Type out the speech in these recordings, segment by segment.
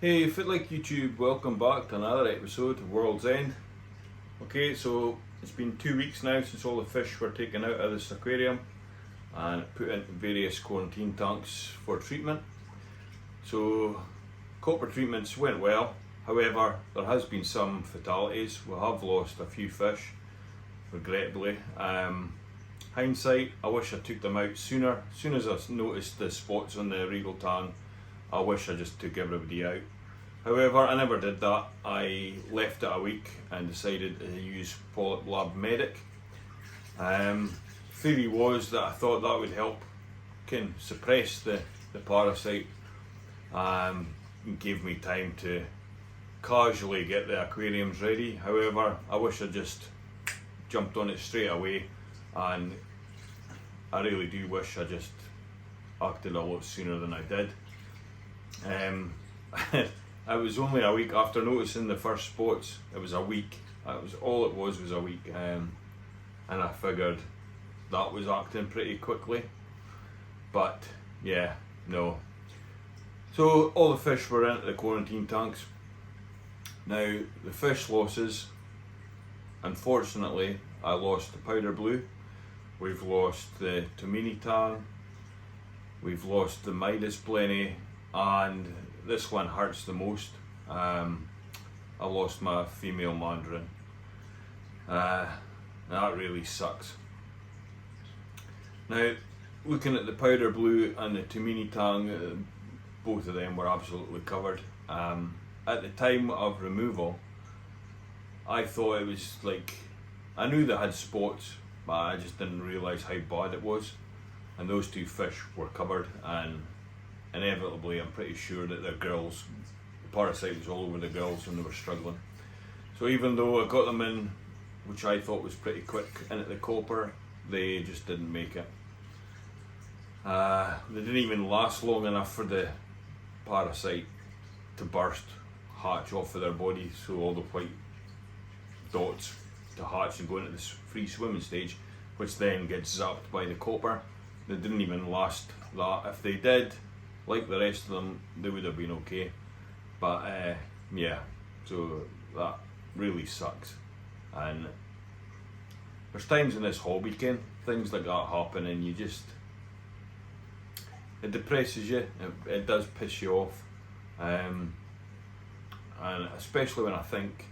Hey Footlick YouTube, welcome back to another episode of World's End. Okay, so it's been 2 weeks now since all the fish were taken out of this aquarium and put into various quarantine tanks for treatment. So copper treatments went well, however there has been some fatalities. We have lost a few fish, regrettably. Hindsight, I wish I took them out sooner. As soon as I noticed the spots on the regal tang, I wish I just took everybody out. However, I never did that. I left it a week and decided to use Polyp Lab Medic. Theory was that I thought that would help suppress the parasite and give me time to casually get the aquariums ready. However, I wish I just jumped on it straight away, and I really do wish I just acted a lot sooner than I did. It was only a week after noticing the first spots. It was a week. That was all it was a week, and I figured that was acting pretty quickly. But yeah, no. So all the fish were into the quarantine tanks. Now the fish losses. Unfortunately, I lost the powder blue. We've lost the Tomini tang. We've lost the Midas plenty, and this one hurts the most. I lost my female mandarin. That really sucks. Now, looking at the powder blue and the Tomini tang, both of them were absolutely covered. At the time of removal, I thought it was like, I knew they had spots, but I just didn't realise how bad it was. And those two fish were covered, and inevitably I'm pretty sure that the parasite was all over the gills and they were struggling. So even though I got them in, which I thought was pretty quick, in at the copper, they just didn't make it. They didn't even last long enough for the parasite to burst, hatch off of their body, so all the white dots to hatch and go into this free swimming stage, which then gets zapped by the copper. They didn't even last that. If they did, like the rest of them, they would have been okay. But yeah, so that really sucks. And there's times in this hobby, things like that happen, and it depresses you. It does piss you off, and especially when I think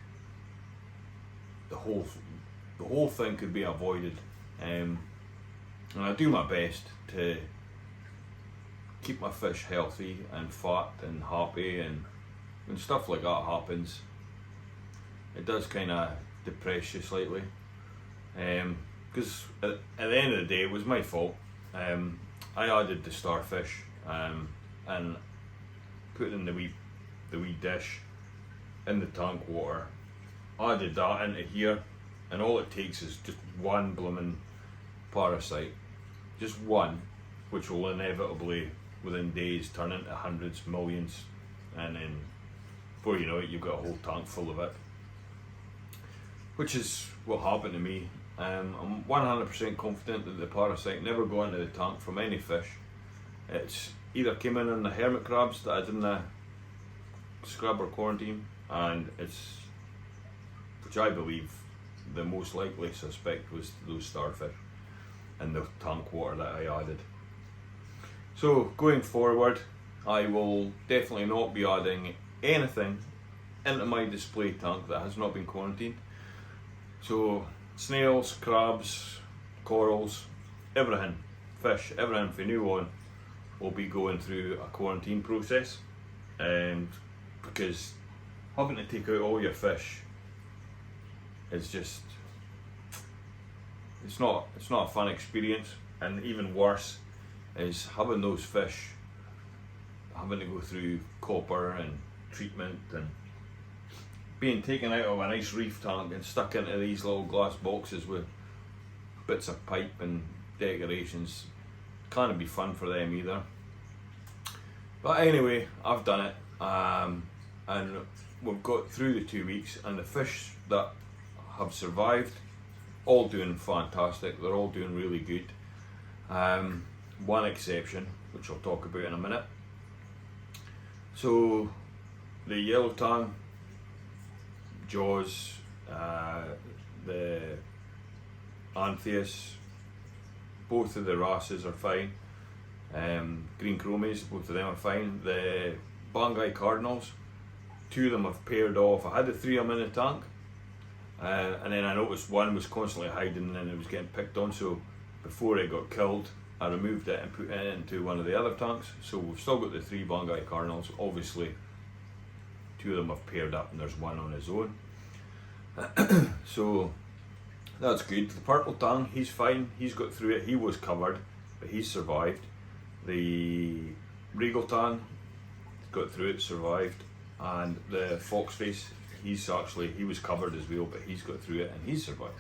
the whole thing could be avoided. And I do my best to keep my fish healthy and fat and happy, and when stuff like that happens, it does kind of depress you slightly. Because at the end of the day, it was my fault. I added the starfish and put in the wee dish in the tank water. Added that into here, and all it takes is just one blooming parasite, just one, which will inevitably within days turn into hundreds, millions, and then before you know it, you've got a whole tank full of it, which is what happened to me. I'm 100% confident that the parasite never got into the tank from any fish. It's either came in on the hermit crabs that I didn't scrub or quarantine, and which I believe the most likely suspect was those starfish and the tank water that I added. So going forward, I will definitely not be adding anything into my display tank that has not been quarantined. So snails, crabs, corals, everything, fish, everything from now on will be going through a quarantine process, and because having to take out all your fish is just, it's not a fun experience. And even worse is having those fish having to go through copper and treatment and being taken out of a nice reef tank and stuck into these little glass boxes with bits of pipe and decorations. Can't be fun for them either. But anyway, I've done it, and we've got through the 2 weeks, and the fish that have survived, all doing fantastic. They're all doing really good. One exception, which I'll talk about in a minute. So the yellow tang, jaws, the Antheus, both of the wrasses are fine. Green chromies, both of them are fine. The Banggai cardinals, 2 of them have paired off. I had the 3 of them in the tank, and then I noticed one was constantly hiding and it was getting picked on, so before it got killed I removed it and put it into one of the other tanks. So we've still got the 3 Banggai cardinals. Obviously 2 of them have paired up and there's one on his own. So that's good. The purple tang, he's fine, he's got through it. He was covered but he's survived. The regal tang got through it, survived, and the foxface, he was covered as well, but he's got through it and he's survived.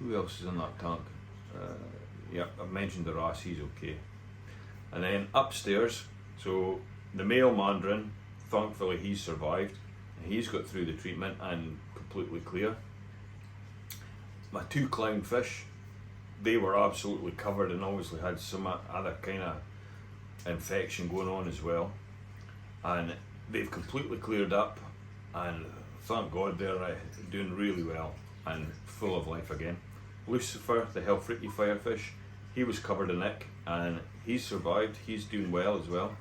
Who else is in that tank? Yeah, I've mentioned the wrasse, he's okay. And then upstairs, so the male mandarin, thankfully he's survived and he's got through the treatment and completely clear. My 2 clownfish, they were absolutely covered and obviously had some other kind of infection going on as well, and they've completely cleared up, and thank God they're doing really well and full of life again. Lucifer, the Helfricke firefish, he was covered in ick and he's survived, he's doing well as well.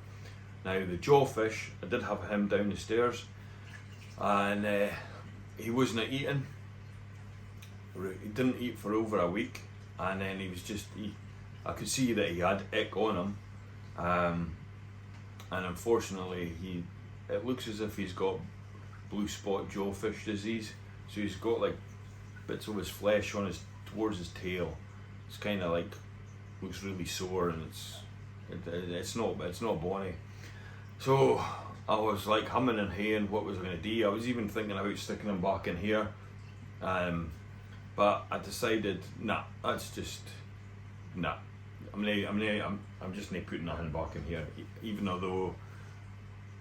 Now the jawfish, I did have him down the stairs and he wasn't eating. He didn't eat for over a week, and then he was just, I could see that he had ick on him, and unfortunately it looks as if he's got blue spot jawfish disease, so he's got like bits of his flesh on towards his tail. It's kind of like, looks really sore, and it's not bonny. So I was like humming and haying what was I going to do. I was even thinking about sticking him back in here, but I decided, nah, that's just, nah. I'm just not putting nothing back in here, even though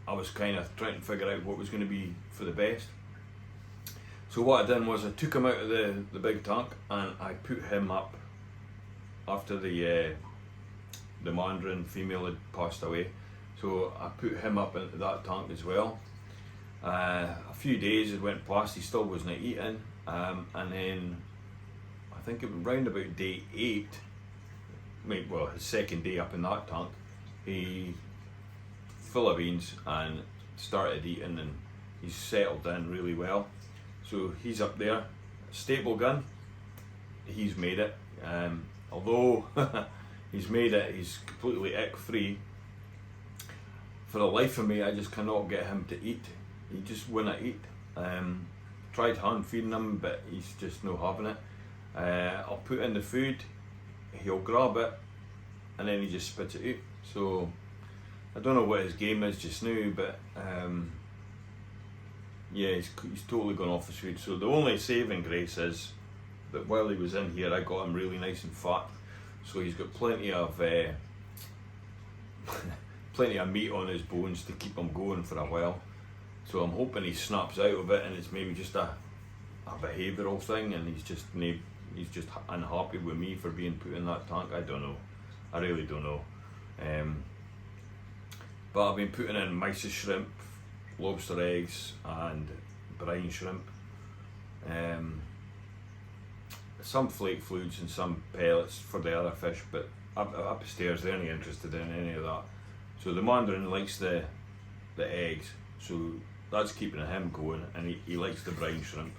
I was kind of trying to figure out what was going to be for the best. So what I done was I took him out of the big tank and I put him up after the mandarin female had passed away. So I put him up into that tank as well. A few days had went past, he still wasn't eating, and then I think it was round about day 8, well, his second day up in that tank, he full of beans and started eating, and he's settled in really well. So he's up there. Staple gun, he's made it. Although he's made it, he's completely ick free. For the life of me, I just cannot get him to eat. He just wouldn't eat. Tried hand feeding him, but he's just not having it. I'll put in the food, he'll grab it, and then he just spits it out. So I don't know what his game is just now, but yeah, he's totally gone off his food. So the only saving grace is that while he was in here, I got him really nice and fat. So he's got plenty of plenty of meat on his bones to keep him going for a while. So I'm hoping he snaps out of it and it's maybe just a behavioural thing, and he's just unhappy with me for being put in that tank. I don't know. I really don't know. But I've been putting in mice shrimp, lobster eggs and brine shrimp. Some flake fluids and some pellets for the other fish, but upstairs they're not interested in any of that. So the mandarin likes the eggs, so that's keeping him going, and he likes the brine shrimp.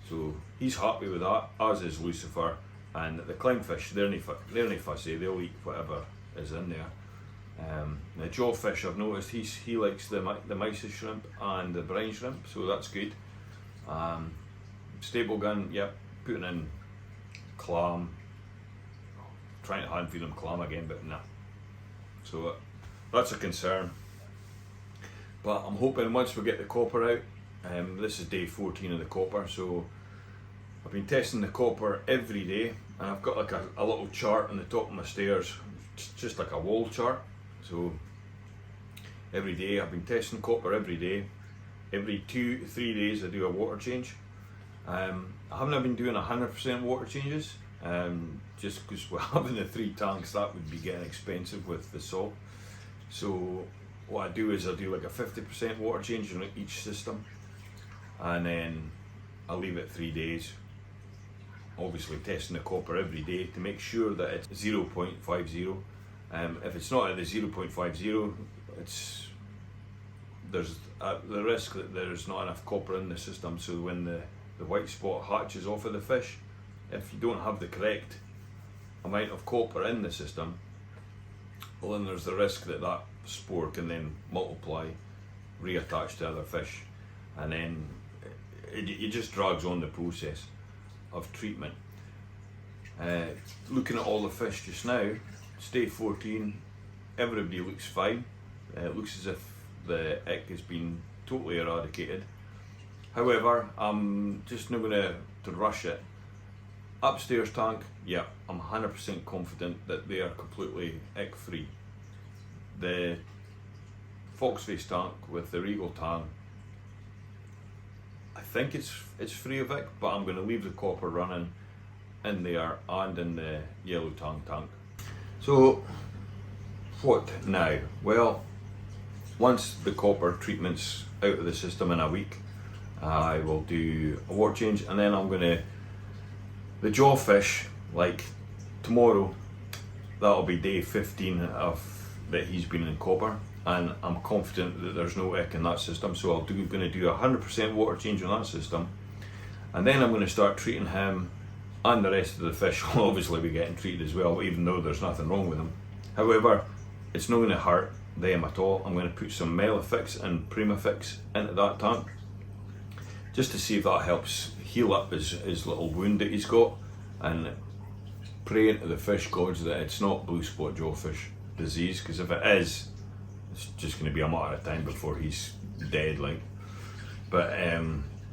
So he's happy with that, as is Lucifer. And the clownfish, they're not fussy, they'll eat whatever is in there. The jawfish, I've noticed he likes the mice shrimp and the brine shrimp, so that's good. Staple gun, yep, putting in clam, trying to hand feed him clam again, but nah. So that's a concern. But I'm hoping once we get the copper out, this is day 14 of the copper, so I've been testing the copper every day, and I've got like a little chart on the top of my stairs, just like a wall chart. So every day I've been testing copper every day. Every 2-3 days I do a water change. I haven't been doing 100% water changes, just because we're having the 3 tanks, that would be getting expensive with the salt. So what I do is I do like a 50% water change on each system, and then I leave it 3 days. Obviously testing the copper every day to make sure that it's 0.50. If it's not at the 0.50, there's the risk that there's not enough copper in the system, so when the white spot hatches off of the fish, if you don't have the correct amount of copper in the system, well then there's the risk that that spore can then multiply, reattach to other fish, and then it just drags on the process of treatment. Looking at all the fish just now, stage 14, everybody looks fine. It looks as if the ick has been totally eradicated. However, I'm just not going to rush it. Upstairs tank, yeah, I'm 100% confident that they are completely ick free. The foxface tank with the regal tang, I think it's free of ick, but I'm going to leave the copper running in there and in the yellow tang tank. So what now? Well, once the copper treatment's out of the system in a week, I will do a water change, and then I'm going to, the jawfish, like tomorrow, that'll be day 15 of that he's been in copper, and I'm confident that there's no ick in that system, so I'm going to do a 100% water change on that system, and then I'm going to start treating him, and the rest of the fish will obviously be getting treated as well, even though there's nothing wrong with them. However, it's not going to hurt them at all. I'm going to put some Melafix and Primafix into that tank, just to see if that helps heal up his little wound that he's got, and praying to the fish gods that it's not blue spot jawfish disease, because if it is, it's just going to be a matter of time before he's dead, like. But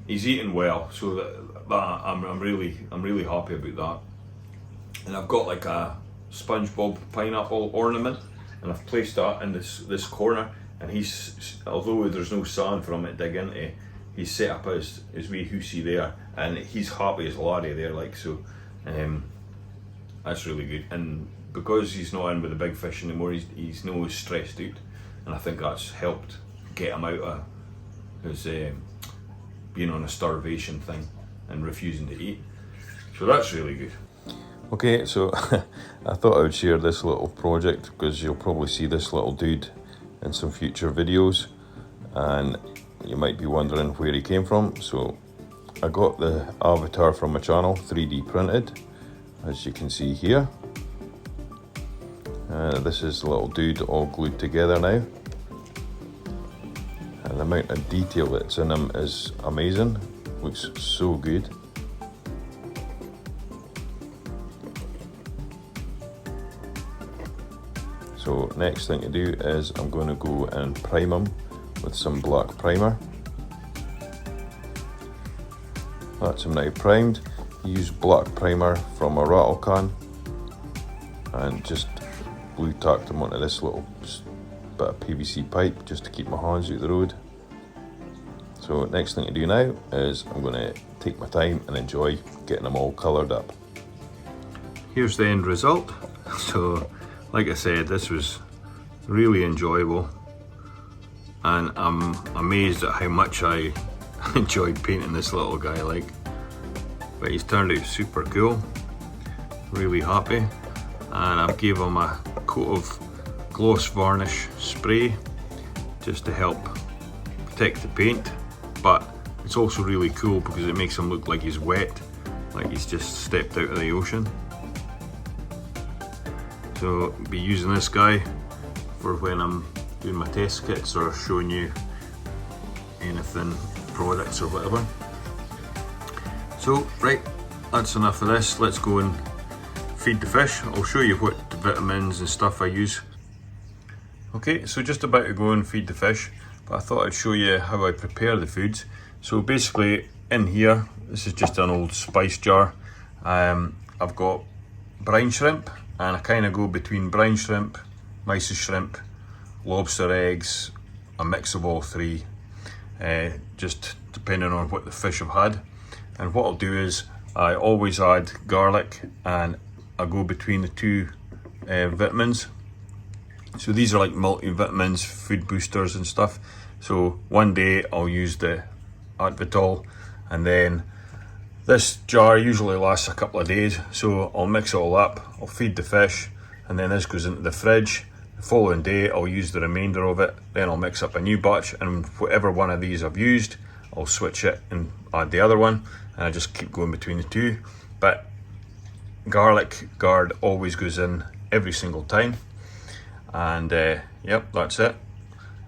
he's eating well, so that I'm really happy about that. And I've got like a SpongeBob pineapple ornament, and I've placed that in this corner, and he's, although there's no sand for him to dig into, he's set up his wee hoosey there, and he's happy as Larry there, like, so that's really good. And because he's not in with the big fish anymore, he's no stressed out, and I think that's helped get him out of his being on a starvation thing and refusing to eat, so that's really good. Okay, so I thought I would share this little project because you'll probably see this little dude in some future videos, and you might be wondering where he came from. So I got the avatar from my channel, 3D printed, as you can see here. This is the little dude all glued together now, and the amount of detail that's in him is amazing. Looks so good. So next thing to do is I'm going to go and prime him with some black primer. That's him now primed. Use black primer from a rattle can and just glue tacked him onto this little bit of PVC pipe just to keep my hands out the road. So next thing to do now is I'm going to take my time and enjoy getting them all coloured up. Here's the end result. So like I said, this was really enjoyable, and I'm amazed at how much I enjoyed painting this little guy, like. But he's turned out super cool, really happy, and I've gave him a coat of gloss varnish spray just to help protect the paint, but it's also really cool because it makes him look like he's wet, like he's just stepped out of the ocean. So I'll be using this guy for when I'm doing my test kits or showing you anything, products or whatever. So right, that's enough of this. Let's go and feed the fish. I'll show you what vitamins and stuff I use. Okay, so just about to go and feed the fish, but I thought I'd show you how I prepare the foods. So basically in here, this is just an old spice jar. I've got brine shrimp, and I kind of go between brine shrimp, mysis shrimp, lobster eggs, a mix of all three, just depending on what the fish have had. And what I'll do is I always add garlic, and I go between the two vitamins, So these are like multivitamins, food boosters and stuff. So one day I'll use the Advitol, and then this jar usually lasts a couple of days, so I'll mix it all up, I'll feed the fish, and then this goes into the fridge. The following day I'll use the remainder of it, then I'll mix up a new batch, and whatever one of these I've used, I'll switch it and add the other one, and I just keep going between the two. But garlic guard always goes in every single time. And yep, that's it.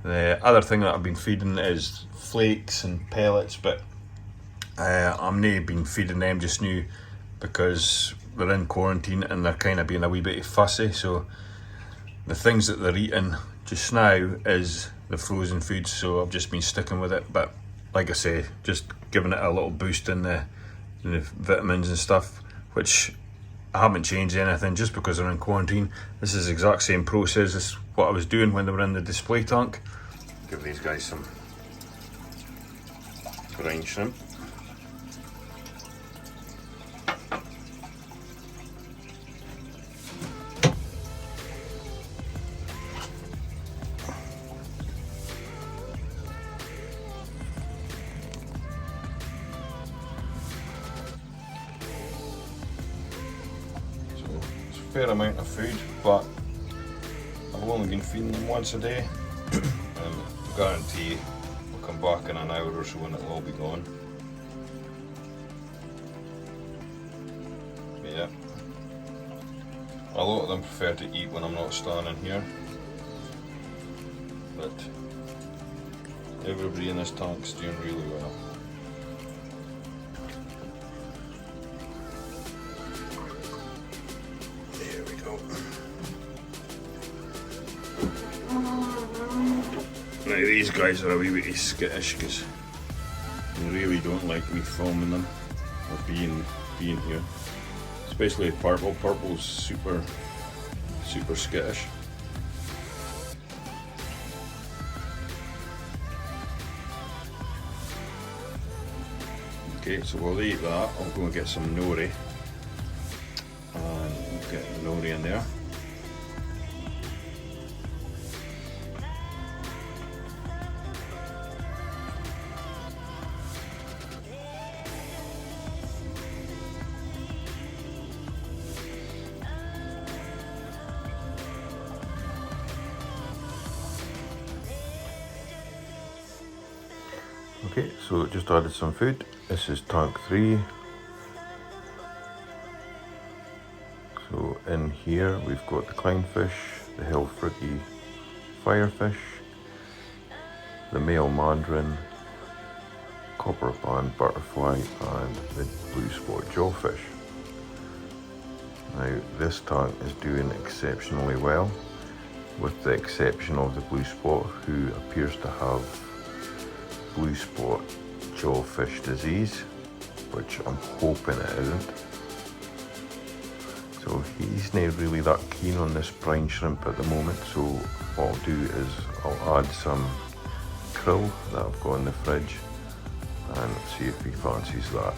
The other thing that I've been feeding is flakes and pellets, but I'm not been feeding them just now because they're in quarantine and they're kind of being a wee bit fussy. So the things that they're eating just now is the frozen foods, so I've just been sticking with it. But like I say, just giving it a little boost in the vitamins and stuff, which I haven't changed anything just because they're in quarantine. This is the exact same process as what I was doing when they were in the display tank. Give these guys some brine shrimp. Fair amount of food, but I've only been feeding them once a day. I guarantee we'll come back in an hour or so and it'll all be gone. But yeah, a lot of them prefer to eat when I'm not standing here, but everybody in this tank's doing really well. Now these guys are a wee bit skittish because they really don't like me filming them or being here. Especially purple. Purple's super skittish. Okay, so while they eat that, I'll go and get some nori. And we'll get the nori in there. Okay, so just added some food. This is tank 3. So in here we've got the clownfish, the Aaaarrrgh firefish, the male mandarin, copper band butterfly, and the blue spot jawfish. Now this tank is doing exceptionally well, with the exception of the blue spot, who appears to have blue spot jawfish disease, which I'm hoping it isn't. So he's not really that keen on this brine shrimp at the moment, so what I'll do is I'll add some krill that I've got in the fridge and see if he fancies that.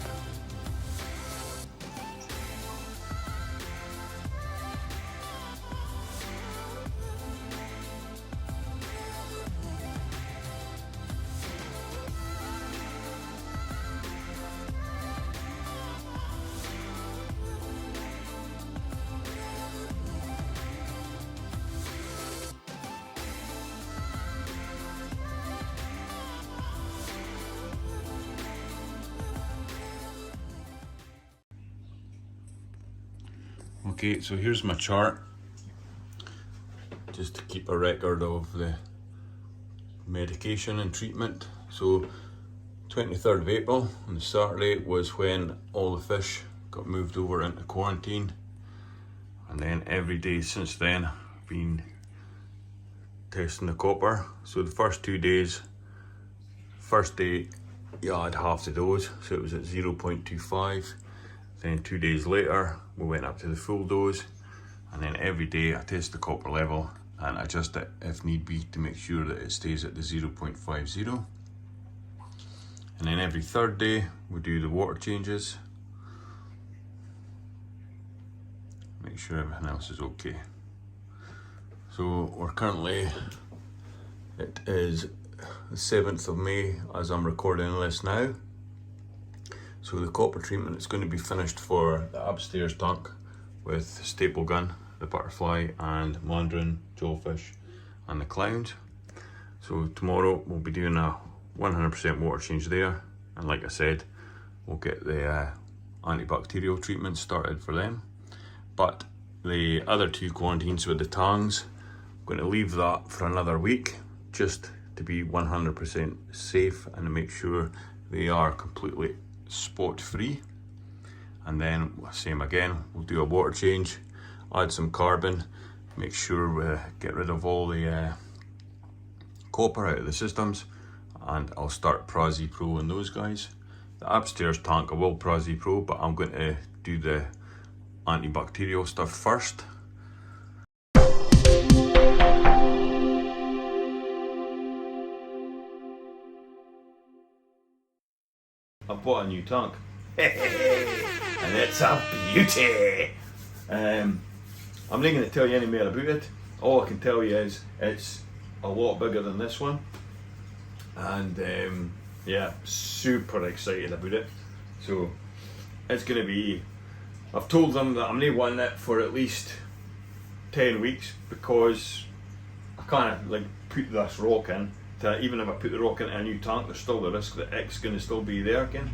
Okay, so here's my chart, just to keep a record of the medication and treatment. So 23rd of April on the Saturday was when all the fish got moved over into quarantine, and then every day since then I've been testing the copper. So the first 2 days, first day you had half the dose, so it was at 0.25. Then 2 days later we went up to the full dose, and then every day I test the copper level and adjust it if need be to make sure that it stays at the 0.50. And then every third day we do the water changes, make sure everything else is okay. So we're currently, it is the 7th of May as I'm recording this now. So the copper treatment is going to be finished for the upstairs tank with staple gun, the butterfly and mandarin, jewelfish and the clowns. So tomorrow we'll be doing a 100% water change there, and like I said, we'll get the antibacterial treatment started for them. But the other 2 quarantines with the tangs, I'm going to leave that for another week just to be 100% safe and to make sure they are completely spot free. And then same again, we'll do a water change, add some carbon, make sure we get rid of all the copper out of the systems, and I'll start Prazi Pro on those guys. The upstairs tank I will Prazi Pro, but I'm going to do the antibacterial stuff first. I bought a new tank and it's a beauty. I'm not going to tell you any more about it. All I can tell you is it's a lot bigger than this one, and yeah, super excited about it. So it's going to be, I've told them that I'm not wanting it for at least 10 weeks because I can't like put this rock in. Even if I put the rock into a new tank, there's still the risk that it's going to still be there again.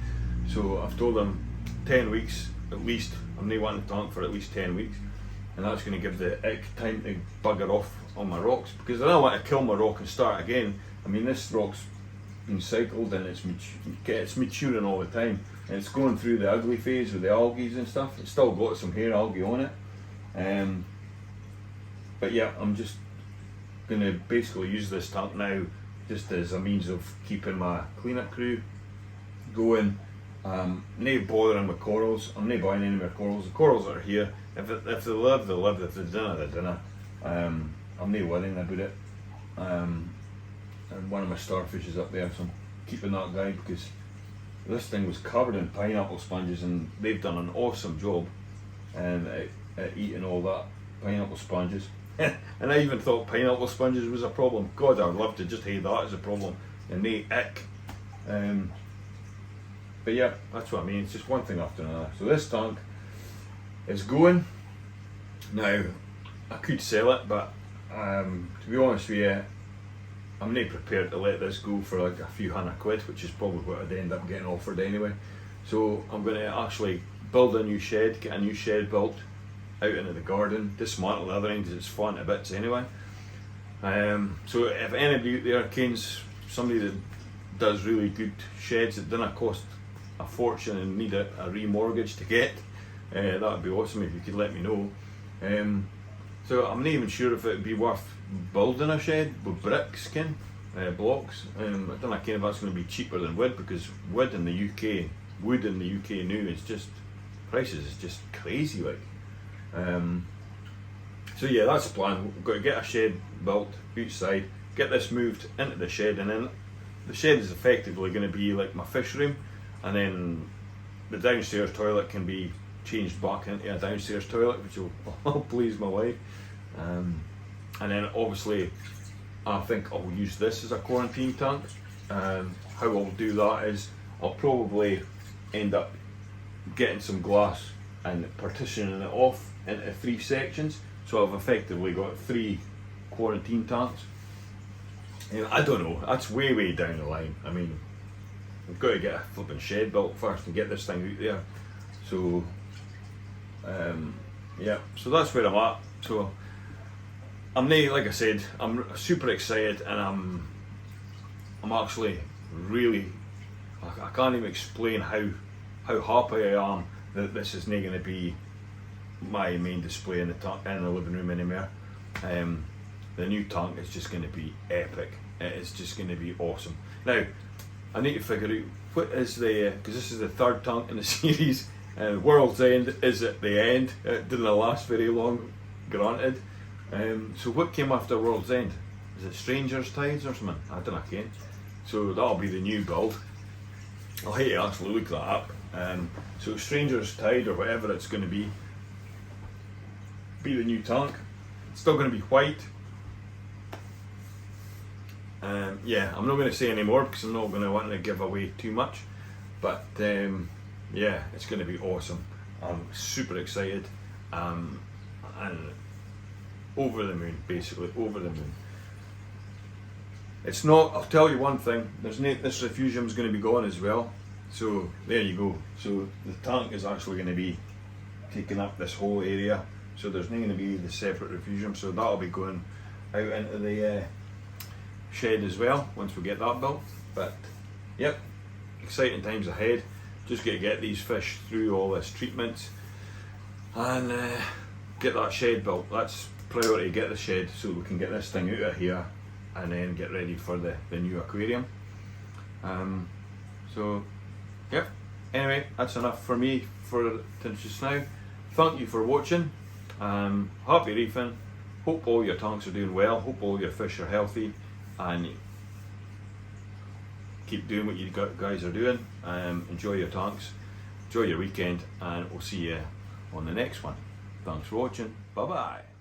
So I've told them 10 weeks at least. I'm not wanting the tank for at least 10 weeks, and that's going to give the ick time to bugger off on my rocks, because I don't want to kill my rock and start again. I mean, this rock's been cycled and it's maturing all the time, and it's going through the ugly phase with the algae and stuff. It's still got some hair algae on it, but yeah, I'm just going to basically use this tank now just as a means of keeping my cleanup crew going. Not bothering with corals. I'm not buying any more corals. The corals that are here, if they live, they live. If they don't, they don't. I'm not worrying about it. And one of my starfish is up there, so I'm keeping that guy, because this thing was covered in pineapple sponges, and they've done an awesome job at eating all that pineapple sponges. And I even thought pineapple sponges was a problem. God, I'd love to just hate that as a problem, and they ick. But yeah, that's what I mean. It's just one thing after another. So this tank is going. Now, I could sell it, but to be honest with you, I'm not prepared to let this go for like a few £100, which is probably what I'd end up getting offered anyway. So I'm going to actually build a new shed, get a new shed built out into the garden, dismantle the other end because it's falling to bits anyway. So if anybody out there kens somebody that does really good sheds that don't cost a fortune and need a remortgage to get, that would be awesome if you could let me know. So I'm not even sure if it would be worth building a shed with bricks, blocks. I don't know if that's going to be cheaper than wood, because wood in the UK now is just, prices is just crazy like. So yeah, that's the plan. We've got to get a shed built outside, get this moved into the shed, and then the shed is effectively going to be like my fish room, and then the downstairs toilet can be changed back into a downstairs toilet, which will please my wife. And then obviously I think I'll use this as a quarantine tank. How I'll do that is I'll probably end up getting some glass and partitioning it off into 3 sections, so I've effectively got 3 quarantine tanks. And I don't know, that's way down the line. I mean, I've got to get a flipping shed built first and get this thing out there. So yeah, so that's where I'm at. So I'm not, like I said, I'm super excited, and I'm actually really, I can't even explain how happy I am that this is not going to be my main display in the living room anymore. The new tank is just going to be epic. It is just going to be awesome. Now, I need to figure out what is the, because this is the 3rd tank in the series. World's End is at the end. It didn't last very long, granted. So what came after World's End? Is it Stranger's Tides or something? I don't know, so that'll be the new build. I'll hate to actually look that up. So Stranger's Tide, or whatever it's going to be the new tank. It's still going to be white, yeah, I'm not going to say any more because I'm not going to want to give away too much, but yeah, it's going to be awesome. I'm super excited, and over the moon, basically over the moon. It's not, I'll tell you one thing, this refugium is going to be gone as well, so there you go. So the tank is actually going to be taking up this whole area, so there's not going to be the separate refugium, so that'll be going out into the shed as well once we get that built. But yep, exciting times ahead. Just got to get these fish through all this treatment and get that shed built. That's priority, get the shed so we can get this thing out of here and then get ready for the new aquarium. So yep, anyway, that's enough for me for just now. Thank you for watching. Happy reefing. Hope all your tanks are doing well, hope all your fish are healthy, and keep doing what you guys are doing. Enjoy your tanks, enjoy your weekend, and we'll see you on the next one. Thanks for watching. Bye bye.